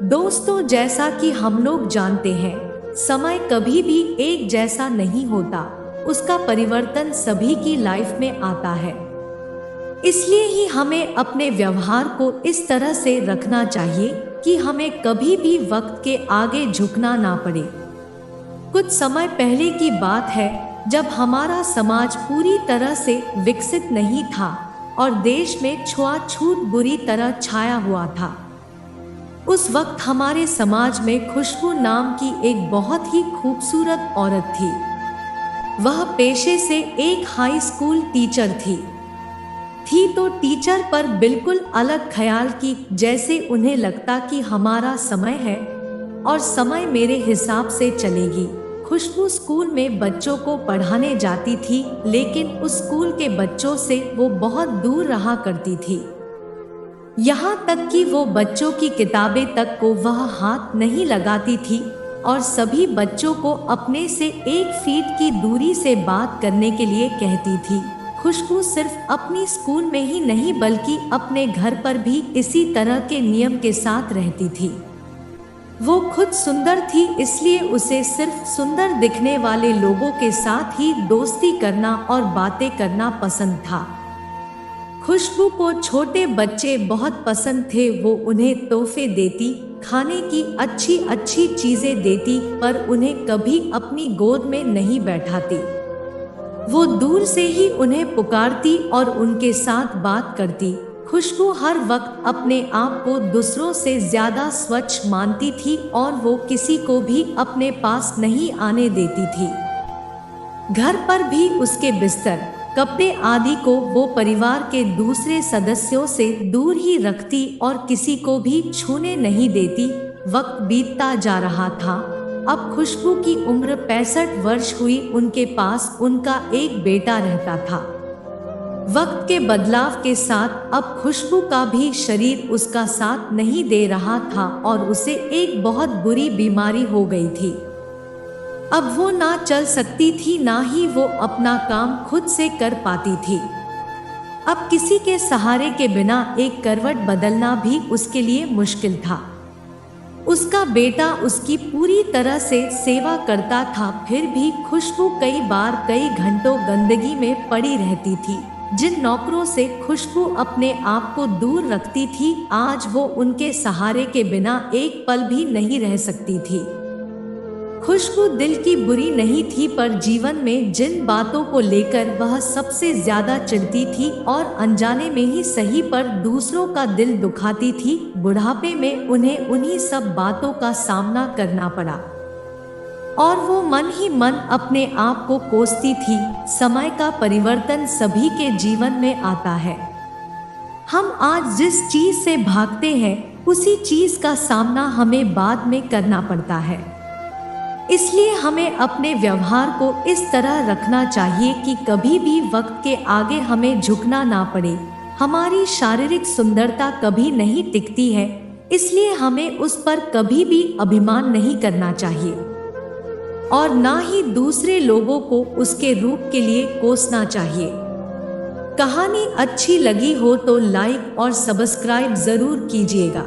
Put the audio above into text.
दोस्तों, जैसा कि हम लोग जानते हैं, समय कभी भी एक जैसा नहीं होता। उसका परिवर्तन सभी की लाइफ में आता है। इसलिए ही हमें अपने व्यवहार को इस तरह से रखना चाहिए कि हमें कभी भी वक्त के आगे झुकना ना पड़े। कुछ समय पहले की बात है, जब हमारा समाज पूरी तरह से विकसित नहीं था और देश में छुआछूत बुरी तरह छाया हुआ था। उस वक्त हमारे समाज में खुशबू नाम की एक बहुत ही खूबसूरत औरत थी। वह पेशे से एक हाई स्कूल टीचर थी तो टीचर पर बिल्कुल अलग ख्याल की, जैसे उन्हें लगता कि हमारा समय है और समय मेरे हिसाब से चलेगी। खुशबू स्कूल में बच्चों को पढ़ाने जाती थी, लेकिन उस स्कूल के बच्चों से वो बहुत दूर रहा करती थी। यहाँ तक कि वो बच्चों की किताबें तक को वह हाथ नहीं लगाती थी और सभी बच्चों को अपने से 1 फीट की दूरी से बात करने के लिए कहती थी। खुशबू सिर्फ अपनी स्कूल में ही नहीं बल्कि अपने घर पर भी इसी तरह के नियम के साथ रहती थी। वो खुद सुंदर थी, इसलिए उसे सिर्फ सुंदर दिखने वाले लोगों के साथ ही दोस्ती करना और बातें करना पसंद था। खुशबू को छोटे बच्चे बहुत पसंद थे। वो उन्हें तोहफे देती, खाने की अच्छी अच्छी चीजें देती, पर उन्हें कभी अपनी गोद में नहीं बैठाती। वो दूर से ही उन्हें पुकारती और उनके साथ बात करती। खुशबू हर वक्त अपने आप को दूसरों से ज्यादा स्वच्छ मानती थी और वो किसी को भी अपने पास नहीं आने देती थी। घर पर भी उसके बिस्तर, कपड़े आदि को वो परिवार के दूसरे सदस्यों से दूर ही रखती और किसी को भी छूने नहीं देती। वक्त बीतता जा रहा था। अब खुशबू की उम्र 65 वर्ष हुई। उनके पास उनका एक बेटा रहता था। वक्त के बदलाव के साथ अब खुशबू का भी शरीर उसका साथ नहीं दे रहा था और उसे एक बहुत बुरी बीमारी हो गई थी। अब वो ना चल सकती थी, ना ही वो अपना काम खुद से कर पाती थी। अब किसी के सहारे के बिना एक करवट बदलना भी उसके लिए मुश्किल था। उसका बेटा उसकी पूरी तरह से सेवा करता था, फिर भी खुशबू कई बार कई घंटों गंदगी में पड़ी रहती थी। जिन नौकरों से खुशबू अपने आप को दूर रखती थी, आज वो उनके सहारे के बिना एक पल भी नहीं रह सकती थी। खुशबू दिल की बुरी नहीं थी, पर जीवन में जिन बातों को लेकर वह सबसे ज्यादा चिढ़ती थी और अनजाने में ही सही पर दूसरों का दिल दुखाती थी, बुढ़ापे में उन्हें उन्हीं सब बातों का सामना करना पड़ा और वो मन ही मन अपने आप को कोसती थी। समय का परिवर्तन सभी के जीवन में आता है। हम आज जिस चीज से भागते हैं, उसी चीज का सामना हमें बाद में करना पड़ता है। इसलिए हमें अपने व्यवहार को इस तरह रखना चाहिए कि कभी भी वक्त के आगे हमें झुकना ना पड़े। हमारी शारीरिक सुंदरता कभी नहीं टिकती है, इसलिए हमें उस पर कभी भी अभिमान नहीं करना चाहिए और ना ही दूसरे लोगों को उसके रूप के लिए कोसना चाहिए। कहानी अच्छी लगी हो तो लाइक और सब्सक्राइब जरूर कीजिएगा।